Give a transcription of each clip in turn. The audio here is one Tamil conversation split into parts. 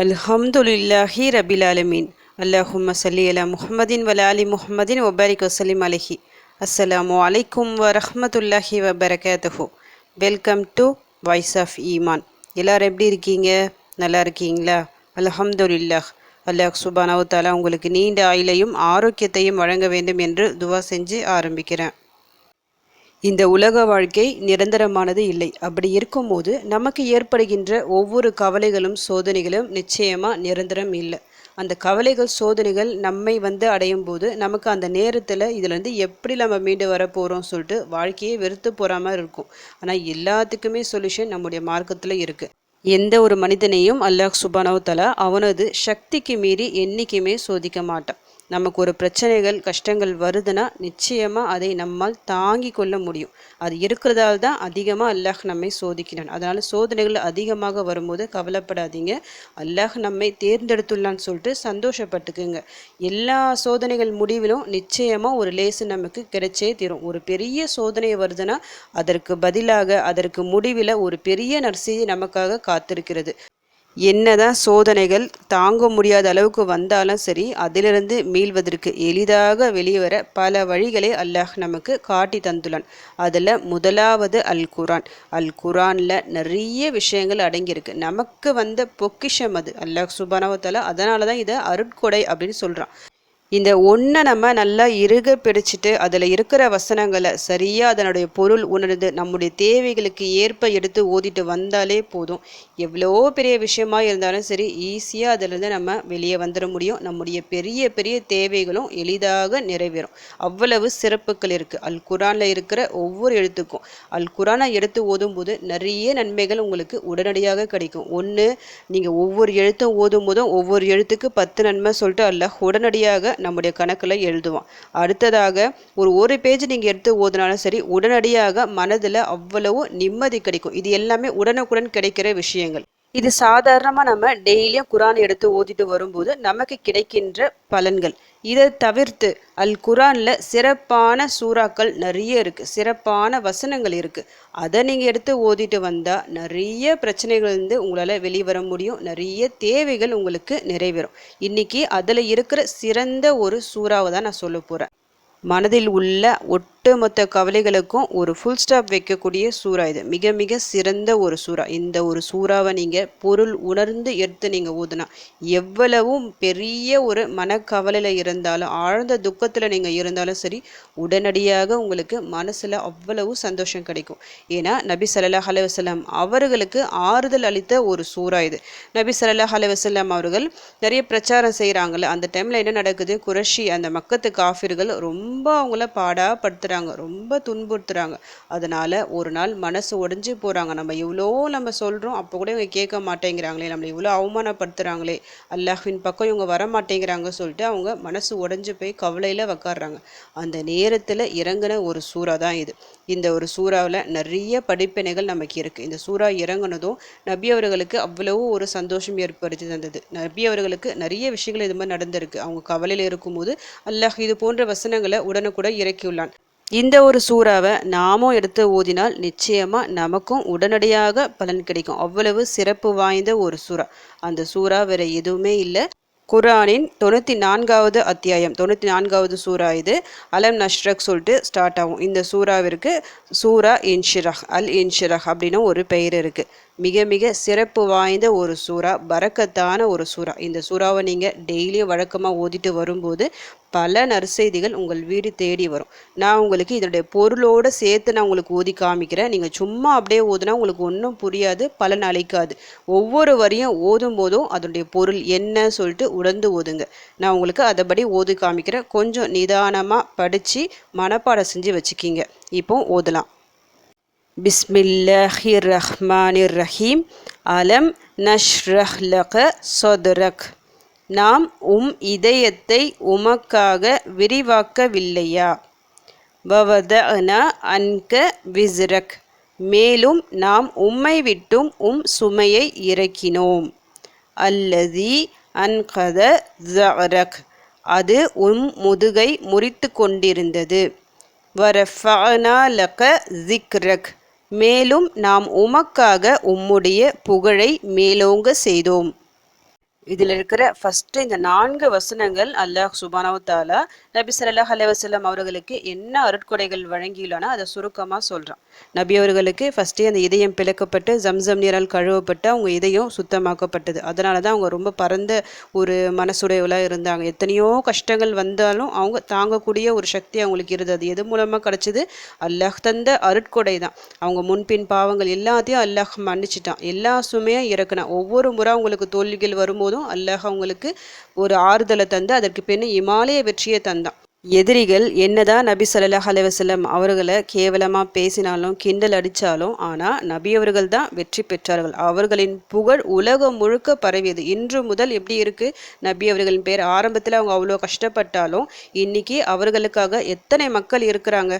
அல்ஹம்துலில்லாஹி ரபில் ஆலமீன். அல்லாஹும்ம சல்லி அலா முஹம்மதின் வல அலி முஹம்மதின் வபாரிக் வசலிம் அலஹி. அஸ்ஸலாமு அலைக்கும் வரஹ்மத்துல்லாஹி வபரகாத்துஹு. வெல்கம் டு வாய்ஸ் ஆஃப் ஈமான். எல்லோரும் எப்படி இருக்கீங்க? நல்லா இருக்கீங்களா? அல்ஹம்துலில்லாஹ். அல்லாஹ் சுப்ஹானஹு வ தஆலா உங்களுக்கு நீண்ட ஆயுளையும் ஆரோக்கியத்தையும் வழங்க வேண்டும் என்று துவா செஞ்சு ஆரம்பிக்கிறேன். இந்த உலக வாழ்க்கை நிரந்தரமானது இல்லை. அப்படி இருக்கும்போது நமக்கு ஏற்படுகின்ற ஒவ்வொரு கவலைகளும் சோதனைகளும் நிச்சயமாக நிரந்தரம் இல்லை. அந்த கவலைகள் சோதனைகள் நம்மை அடையும் போது நமக்கு அந்த நேரத்தில் இதுலேருந்து எப்படி நம்ம மீண்டு வர போகிறோம் சொல்லிட்டு வாழ்க்கையே வெறுத்து போகிற மாதிரி இருக்கும். ஆனால் எல்லாத்துக்குமே சொல்யூஷன் நம்முடைய மார்க்கத்தில் இருக்குது. எந்த ஒரு மனிதனையும் அல்லாஹ் சுப்ஹானஹு வ தஆலா அவனது சக்திக்கு மீறி என்றைக்குமே சோதிக்க மாட்டான். நமக்கு ஒரு பிரச்சனைகள் கஷ்டங்கள் வருதுன்னா நிச்சயமாக அதை நம்மால் தாங்கி கொள்ள முடியும். அது இருக்கிறதால தான் அதிகமாக அல்லாஹ் நம்மை சோதிக்கிறான். அதனால் சோதனைகள் அதிகமாக வரும்போது கவலைப்படாதீங்க. அல்லாஹ் நம்மை தேர்ந்தெடுத்துள்ளான்னு சொல்லிட்டு சந்தோஷப்பட்டுக்குங்க. எல்லா சோதனைகள் முடிவிலும் நிச்சயமாக ஒரு லேசு நமக்கு கிடைச்சே தீரும். ஒரு பெரிய சோதனை வருதுன்னா அதற்கு பதிலாக அதற்கு முடிவில் ஒரு பெரிய நற்செய்தி நமக்காக காத்திருக்கிறது. என்னதான் சோதனைகள் தாங்க முடியாத அளவுக்கு வந்தாலும் சரி, அதிலிருந்து மீள்வதற்கு எளிதாக வெளிவர பல வழிகளை அல்லாஹ் நமக்கு காட்டி தந்துள்ளான். அதில் முதலாவது அல் குரான். அல் குரானில் நிறைய விஷயங்கள் அடங்கியிருக்கு. நமக்கு பொக்கிஷம் அது அல்லாஹ் சுப்ஹானஹு வ தஆலா. அதனால தான் இதை அருட்கொடை அப்படின்னு சொல்கிறான். இந்த ஒன்றை நம்ம நல்லா இறுக பிடிச்சிட்டு அதில் இருக்கிற வசனங்களை சரியாக அதனுடைய பொருள் உணர்ந்து நம்முடைய தேவைகளுக்கு ஏற்ப எடுத்து ஓதிட்டு வந்தாலே போதும். எவ்வளோ பெரிய விஷயமா இருந்தாலும் சரி, ஈஸியாக அதிலிருந்து நம்ம வெளியே வந்துட முடியும். நம்முடைய பெரிய பெரிய தேவைகளும் எளிதாக நிறைவேறும். அவ்வளவு சிறப்புகள் இருக்குது அல் குரானில் இருக்கிற ஒவ்வொரு எழுத்துக்கும். அல் குரானை எடுத்து ஓதும்போது நிறைய நன்மைகள் உங்களுக்கு உடனடியாக கிடைக்கும். ஒன்று, நீங்கள் ஒவ்வொரு எழுத்தும் ஓதும் போதும் ஒவ்வொரு எழுத்துக்கு 10 நன்மை சொல்லிட்டு அல்லாஹ் உடனடியாக நம்முடைய கணக்கில் எழுதுவான். அடுத்ததாக ஒரு பேஜ் நீங்கள் எடுத்து ஓதுனாலும் சரி, உடனடியாக மனதில் அவ்வளவு நிம்மதி கிடைக்கும். இது எல்லாமே உடனுக்குடன் கிடைக்கிற விஷயங்கள். இது சாதாரணமாக நம்ம டெய்லியும் குரான் எடுத்து ஓதிட்டு வரும்போது நமக்கு கிடைக்கின்ற பலன்கள். இதை தவிர்த்து அல் குரானில் சிறப்பான சூறாக்கள் நிறைய இருக்குது, சிறப்பான வசனங்கள் இருக்குது. அதை நீங்கள் எடுத்து ஓதிட்டு வந்தால் நிறைய பிரச்சனைகள்லேருந்து உங்களால் வெளிவர முடியும். நிறைய தேவைகள் உங்களுக்கு நிறைவேறும். இன்றைக்கி அதில் இருக்கிற சிறந்த ஒரு சூறாவை தான் நான் சொல்ல போகிறேன். மனதில் உள்ள ஒட்டுமொத்த கவலைகளுக்கும் ஒரு ஃபுல் ஸ்டாப் வைக்கக்கூடிய சூறா இது. மிக மிக சிறந்த ஒரு சூறா. இந்த ஒரு சூறாவை நீங்கள் பொருள் உணர்ந்து எடுத்து நீங்கள் ஓதுனா எவ்வளவும் பெரிய ஒரு மனக்கவலையில் இருந்தாலும் ஆழ்ந்த துக்கத்தில் நீங்கள் இருந்தாலும் சரி, உடனடியாக உங்களுக்கு மனசில் அவ்வளவு சந்தோஷம் கிடைக்கும். ஏன்னா நபி ஸல்லல்லாஹு அலைஹி வஸல்லம் அவர்களுக்கு ஆறுதல் அளித்த ஒரு சூறா இது. நபி ஸல்லல்லாஹு அலைஹி வஸல்லம் அவர்கள் நிறைய பிரச்சாரம் செய்கிறாங்கல்ல, அந்த டைமில் என்ன நடக்குது, குறைஷி அந்த மக்கத்து காஃபிர்கள் ரொம்ப அவங்கள பாடாப்படுத்துகிறாங்க, ரொம்ப துன்புறுத்துறாங்க. அதனால் ஒரு நாள் மனசு உடைஞ்சு போகிறாங்க. நம்ம சொல்கிறோம், அப்போ கூட இவங்க கேட்க மாட்டேங்கிறாங்களே, நம்மளை இவ்வளோ அவமானப்படுத்துகிறாங்களே, அல்லாஹ்வின் பக்கம் இவங்க வர மாட்டேங்கிறாங்க சொல்லிட்டு அவங்க மனசு உடைஞ்சு போய் கவலையில் உக்காடுறாங்க. அந்த நேரத்தில் இறங்கின ஒரு சூறா தான் இது. இந்த ஒரு சூறாவில் நிறைய படிப்பினைகள் நமக்கு இருக்குது. இந்த சூறா இறங்கினதும் நபி அவர்களுக்கு அவ்வளவு ஒரு சந்தோஷம் ஏற்படுத்தி தந்தது. நபி அவர்களுக்கு நிறைய விஷயங்கள் இது மாதிரி நடந்திருக்கு. அவங்க கவலையில் இருக்கும்போது அல்லாஹ் இது போன்ற வசனங்களை உடனுக்குடன் இறக்கியுள்ளான். இந்த ஒரு சூறாவை நாமும் எடுத்து ஓதினால் நிச்சயமாக நமக்கும் உடனடியாக பலன் கிடைக்கும். அவ்வளவு சிறப்பு வாய்ந்த ஒரு சூறா. அந்த சூறா வேற எதுவுமே இல்லை, குரானின் 94வது அத்தியாயம், 94வது சூறா இது. அலம் நஷ்ரக் சொல்லிட்டு ஸ்டார்ட் ஆகும். இந்த சூறாவிற்கு சூரா இன்ஷிரஹ், அல் இன்ஷிரஹ் அப்படின்னு ஒரு பெயர் இருக்குது. மிக மிக சிறப்பு வாய்ந்த ஒரு சூறா, பரக்கத்தான ஒரு சூறா. இந்த சூறாவை நீங்கள் டெய்லியும் வழக்கமாக ஓதிட்டு வரும்போது பல நற்செய்திகள் உங்கள் வீடு தேடி வரும். நான் உங்களுக்கு இதனுடைய பொருளோடு சேர்த்து நான் உங்களுக்கு ஓதி காமிக்கிறேன். நீங்கள் சும்மா அப்படியே ஓதுனா உங்களுக்கு ஒன்றும் புரியாது, பலன் அளிக்காது. ஒவ்வொரு வரியும் ஓதும் போதும் அதனுடைய பொருள் என்ன சொல்லிட்டு உணர்ந்து ஓதுங்க. நான் உங்களுக்கு அதைப்படி ஓதி காமிக்கிறேன். கொஞ்சம் நிதானமாக படித்து மனப்பாடம் செஞ்சு வச்சுக்கிங்க. இப்போ ஓதலாம். பிஸ்மில்லாஹிர் ரஹ்மானிர் ரஹீம். அலம் நஷ்ரஹ் லக சதுரக். நாம் இதயத்தை உமக்காக விரிவாக்கவில்லையா? வவதஅனா அன்க விஸ்ரக். மேலும் நாம் உம்மை விட்டும் சுமையை இறக்கினோம். அல்லதி அன்கத ஸஅரக். அது முதுகை முறித்து கொண்டிருந்தது. வரஃபஅனா லக ஸிக்ரக். மேலும் நாம் உமக்காக உம்முடைய புகழை மேலோங்க செய்தோம். இதில் இருக்கிற ஃபஸ்ட்டு இந்த 4 வசனங்கள் அல்லாஹ் சுப்ஹானஹு தஆலா நபி ஸல்லல்லாஹு அலைஹி வஸல்லம் அவர்களுக்கு என்ன அருட்கொடைகள் வழங்கியுள்ளனா அதை சுருக்கமாக சொல்கிறான். நபி அவர்களுக்கு ஃபஸ்ட்டே அந்த இதயம் பிளக்கப்பட்டு ஜம்சம் நீரால் கழுவப்பட்டு அவங்க இதயம் சுத்தமாக்கப்பட்டது. அதனால தான் அவங்க ரொம்ப பரந்த ஒரு மனசுடையவளாக இருந்தாங்க. எத்தனையோ கஷ்டங்கள் வந்தாலும் அவங்க தாங்கக்கூடிய ஒரு சக்தி அவங்களுக்கு இருந்தது. எது மூலமாக கிடச்சிது? அல்லாஹ் தந்த அருட்கொடை தான். அவங்க முன்பின் பாவங்கள் எல்லாத்தையும் அல்லாஹ் மன்னிச்சிட்டான். எல்லா சுமையும் இறக்குனான். ஒவ்வொரு முறை அவங்களுக்கு தோல்விகள் வரும்போதும் அல்லாஹ் அவங்களுக்கு ஒரு ஆறுதலை தந்து அதற்கு பின் இமாலய வெற்றியை தந்தான். எதிரிகள் என்னதான் நபி ஸல்லல்லாஹு அலைஹி வஸல்லம் அவர்களை கேவலமாக பேசினாலும் கிண்டல் அடித்தாலும் ஆனால் நபி அவர்கள் தான் வெற்றி பெற்றார்கள். அவர்களின் புகழ் உலகம் முழுக்க பரவியது. இன்று முதல் எப்படி இருக்குது? நபி அவர்களின் பேர் ஆரம்பத்தில் அவங்க அவ்வளோ கஷ்டப்பட்டாலும் இன்னைக்கு அவர்களுக்காக எத்தனை மக்கள் இருக்கிறாங்க.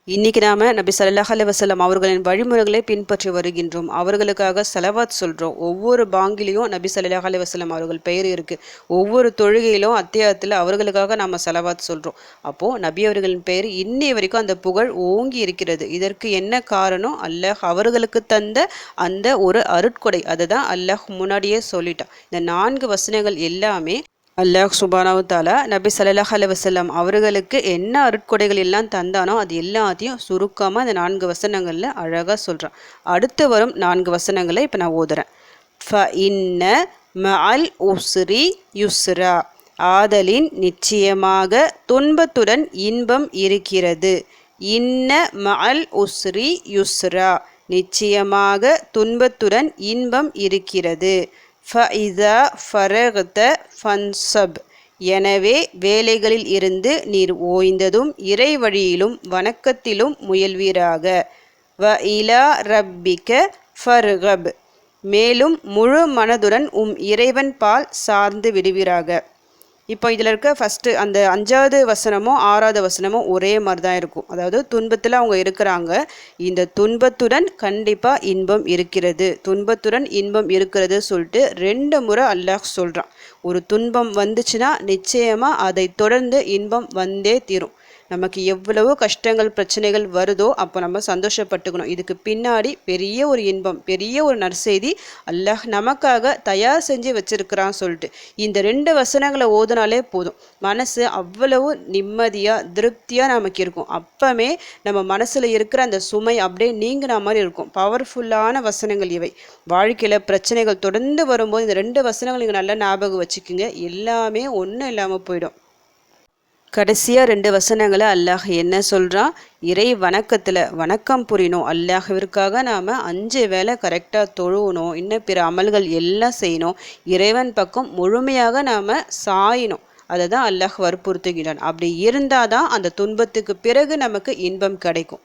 இன்னைக்கு நாம நபி ஸல்லல்லாஹு அலைஹி வஸல்லம் அவர்களின் வழிமுறைகளை பின்பற்றி வருகின்றோம். அவர்களுக்காக ஸலவாத் சொல்கிறோம். ஒவ்வொரு பாங்கிலையும் நபி ஸல்லல்லாஹு அலைஹி வஸல்லம் அவர்கள் பெயர் இருக்குது. ஒவ்வொரு தொழுகையிலும் அத்தியாயத்தில் அவர்களுக்காக நாம் ஸலவாத் சொல்கிறோம். அப்போது நபி அவர்களின் பெயர் இன்னி வரைக்கும் அந்த புகழ் ஓங்கி இருக்கிறது. இதற்கு என்ன காரணம்? அல்லாஹ் அவர்களுக்கு தந்த அந்த ஒரு அருட்கொடை. அதை தான் அல்லாஹ் முன்னாடியே சொல்லிட்டான். இந்த 4 வசனங்கள் எல்லாமே அல்லாஹ் சுப்ஹானஹு தஆலா நபி ஸல்லல்லாஹு அலைஹி வஸல்லம் அவர்களுக்கு என்ன அருட்கொடைகள் எல்லாம் தந்தானோ அது எல்லாத்தையும் சுருக்கமாக இந்த 4 வசனங்களில் அழகாக சொல்கிறான். அடுத்து வரும் 4 வசனங்களை இப்போ நான் ஓதுறேன். ஃப இன்ன மஅல் உஸ்ரி யுஸ்ரா, ஆதலின் நிச்சயமாக துன்பத்துடன் இன்பம் இருக்கிறது. இன்ன மஅல் உஸ்ரி யுஸ்ரா, நிச்சயமாக துன்பத்துடன் இன்பம் இருக்கிறது. ஃபஇஸா ஃபரகத ஃபன்சப், எனவே வேலைகளில் இருந்து நீர் ஓய்ந்ததும் இறை வழியிலும் வணக்கத்திலும் முயல்வீராக. வ இலா ரப்பிக ஃபர்கப், மேலும் முழு மனதுடன் இறைவன் பால் சார்ந்து விடுவீராக. இப்போ இதில் இருக்க ஃபஸ்ட்டு அந்த 5வது வசனமும் 6வது வசனமும் ஒரே மாதிரி தான் இருக்கும். அதாவது துன்பத்தில் அவங்க இருக்கிறாங்க. இந்த துன்பத்துடன் கண்டிப்பாக இன்பம் இருக்கிறது, துன்பத்துடன் இன்பம் இருக்கிறது சொல்லிட்டு 2 முறை அல்லாஹ் சொல்கிறான். ஒரு துன்பம் வந்துச்சுன்னா நிச்சயமாக அதை தொடர்ந்து இன்பம் வந்தே தீரும். நமக்கு எவ்வளவோ கஷ்டங்கள் பிரச்சனைகள் வருதோ அப்போ நம்ம சந்தோஷப்பட்டுக்கணும். இதுக்கு பின்னாடி பெரிய ஒரு இன்பம், பெரிய ஒரு நற்செய்தி அல்லாஹ் நமக்காக தயார் செஞ்சு வச்சிருக்கிறான்னு சொல்லிட்டு இந்த 2 வசனங்களை ஓதுனாலே போதும். மனசு அவ்வளவு நிம்மதியாக திருப்தியாக நமக்கு இருக்கும். அப்பமே நம்ம மனசில் இருக்கிற அந்த சுமை அப்படியே நீங்கின மாதிரி இருக்கும். பவர்ஃபுல்லான வசனங்கள் இவை. வாழ்க்கையில் பிரச்சனைகள் தொடர்ந்து வரும்போது இந்த 2 வசனங்கள் நீங்கள் நல்லா ஞாபகம் வச்சுக்கோங்க. எல்லாமே ஒன்றும் இல்லாமல் போயிடும். கடைசியாக 2 வசனங்களை அல்லாஹ் என்ன சொல்கிறான்? இறை வணக்கத்தில் வணக்கம் புரியணும். அல்லாஹ்விற்காக நாம் 5 வேளை கரெக்டாக தொழுவணும். இன்னும் பிற அமல்கள் எல்லாம் செய்யணும். இறைவன் பக்கம் முழுமையாக நாம் சாயணும். அதை தான் அல்லாஹ் வற்புறுத்துகிறான். அப்படி இருந்தால் தான் அந்த துன்பத்துக்கு பிறகு நமக்கு இன்பம் கிடைக்கும்.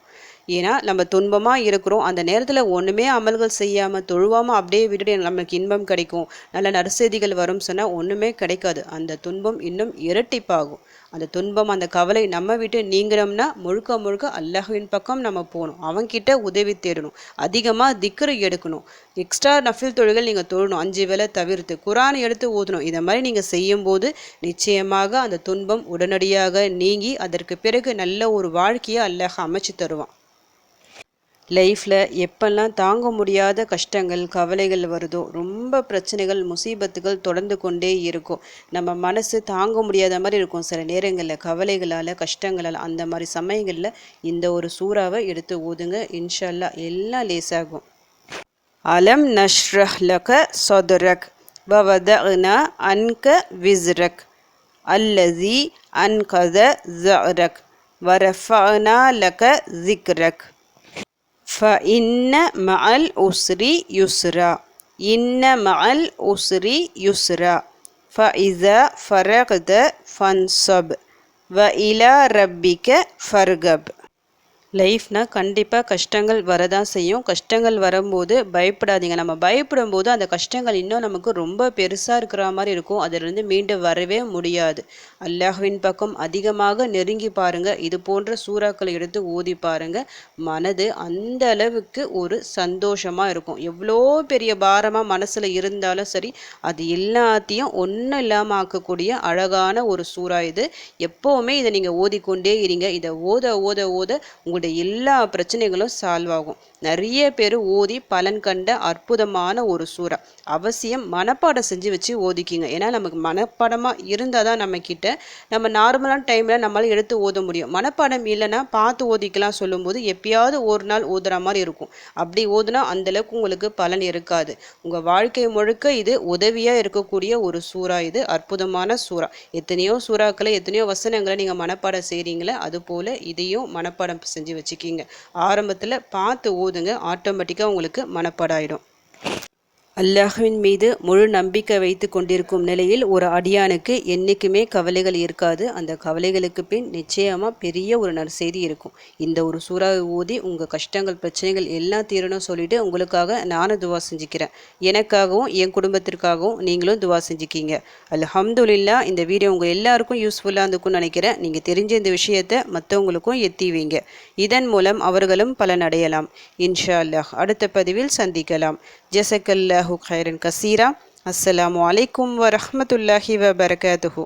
ஏன்னா நம்ம துன்பமாக இருக்கிறோம், அந்த நேரத்தில் ஒன்றுமே அமல்கள் செய்யாமல் தொழுவாமல் அப்படியே விட்டுட்டு நமக்கு இன்பம் கிடைக்கும், நல்ல நற்செய்திகள் வரும் சொன்னால் ஒன்றுமே கிடைக்காது. அந்த துன்பம் இன்னும் இரட்டிப்பாகும். அந்த துன்பம் அந்த கவலை நம்ம விட்டு நீங்கினோம்னா முழுக்க முழுக்க அல்லாஹ்வின் பக்கம் நம்ம போகணும். அவன்கிட்ட உதவி தேடணும். அதிகமாக திக்ரு எடுக்கணும். எக்ஸ்ட்ரா நஃபில் தொழுகள் நீங்கள் தொழணும். 5 வேளை தவிர்த்து குரான் எடுத்து ஓதணும். இதை மாதிரி நீங்கள் செய்யும்போது நிச்சயமாக அந்த துன்பம் உடனடியாக நீங்கி அதற்கு பிறகு நல்ல ஒரு வாழ்க்கையை அல்லாஹ் அமைச்சு தருவான். லைஃப்பில் எப்பெல்லாம் தாங்க முடியாத கஷ்டங்கள் கவலைகள் வருதோ, ரொம்ப பிரச்சனைகள் முசீபத்துகள் தொடர்ந்து கொண்டே இருக்கும். நம்ம மனசு தாங்க முடியாத மாதிரி இருக்கும் சில நேரங்களில், கவலைகளால் கஷ்டங்களால். அந்த மாதிரி சமயங்களில் இந்த ஒரு சூறாவை எடுத்து ஓதுங்க. இன்ஷா அல்லாஹ் எல்லாம் லேசாகும். அலம் நஷ்ரஹ் லக சதுரக் வவதஅனா அன்க விஸ்ரக் அல்லதி அன்கத ஸஅரக் வரஃபஅனா லக ஸிக்ரக் فإن مع العسر يسرا إن مع العسر يسرا فإذا فرغت فانصب وإلى ربك فارغب. லைஃப்னால் கண்டிப்பாக கஷ்டங்கள் வரதான் செய்யும். கஷ்டங்கள் வரும்போது பயப்படாதீங்க. நம்ம பயப்படும் போது அந்த கஷ்டங்கள் இன்னும் நமக்கு ரொம்ப பெருசாக இருக்கிற மாதிரி இருக்கும். அதிலிருந்து மீண்டு வரவே முடியாது. அல்லாஹ்வின் பக்கம் அதிகமாக நெருங்கி பாருங்கள். இது போன்ற சூறாக்களை எடுத்து ஓதி பாருங்கள். மனது அந்த அளவுக்கு ஒரு சந்தோஷமாக இருக்கும். எவ்வளோ பெரிய பாரமாக மனசில் இருந்தாலும் சரி, அது எல்லாத்தையும் ஒன்றும் இல்லாமல் ஆக்கக்கூடிய அழகான ஒரு சூறா இது. எப்போவுமே இதை நீங்கள் ஓதிக்கொண்டே இருங்க. இதை ஓத ஓத ஓத உங்களுடைய எல்லா பிரச்சனைகளும் சால்வ் ஆகும். நிறைய பேர் ஓதி பலன் கண்ட அற்புதமான ஒரு சூறா. அவசியம் மனப்பாடம் செஞ்சு வச்சு ஓதிக்கிங்க. ஏன்னா நமக்கு மனப்பாடமாக இருந்தால் தான் நம்ம நார்மலான டைமில் நம்மளால் எடுத்து ஓத முடியும். மனப்பாடம் இல்லைன்னா பார்த்து ஓதிக்கலாம் சொல்லும்போது எப்பயாவது ஒரு நாள் ஓதுற மாதிரி இருக்கும். அப்படி ஓதுனா அந்தளவுக்கு உங்களுக்கு பலன் இருக்காது. உங்கள் வாழ்க்கை முழுக்க இது உதவியாக இருக்கக்கூடிய ஒரு சூறா. இது அற்புதமான சூறா. எத்தனையோ சூறாக்களை எத்தனையோ வசனங்களை நீங்கள் மனப்பாடம் செய்கிறீங்களே, அதுபோல் இதையும் மனப்பாடம் செஞ்சு வச்சுக்கிங்க. ஆரம்பத்தில் பார்த்து ஓதுங்க, ஆட்டோமேட்டிக்காக உங்களுக்கு மனப்பாடம் ஆகிடும். அல்லாஹ்வின் மீது முழு நம்பிக்கை வைத்து கொண்டிருக்கும் நிலையில் ஒரு அடியானுக்கு என்றைக்குமே கவலைகள் இருக்காது. அந்த கவலைகளுக்கு பின் நிச்சயமாக பெரிய ஒரு நற்செய்தி இருக்கும். இந்த ஒரு சூறாவை ஓதி உங்கள் கஷ்டங்கள் பிரச்சனைகள் எல்லாம் தீரணும் சொல்லிட்டு உங்களுக்காக நானும் துவா செஞ்சுக்கிறேன். எனக்காகவும் என் குடும்பத்திற்காகவும் நீங்களும் துவா செஞ்சுக்கிங்க. அல்ஹம்துலில்லாஹ். இந்த வீடியோ உங்கள் எல்லாருக்கும் யூஸ்ஃபுல்லாக இருந்துக்கும்னு நினைக்கிறேன். நீங்கள் தெரிஞ்ச இந்த விஷயத்தை மற்றவங்களுக்கும் எத்தி வைங்க. இதன் மூலம் அவர்களும் பலனடையலாம். இன்ஷா அல்லாஹ். அடுத்த பதிவில் சந்திக்கலாம். ஜஸக்கல்லாஹு கைரன் கசீரா. அஸ்ஸலாமு அலைக்கும் வரஹ்மத்துல்லாஹி வபரகாத்துஹு.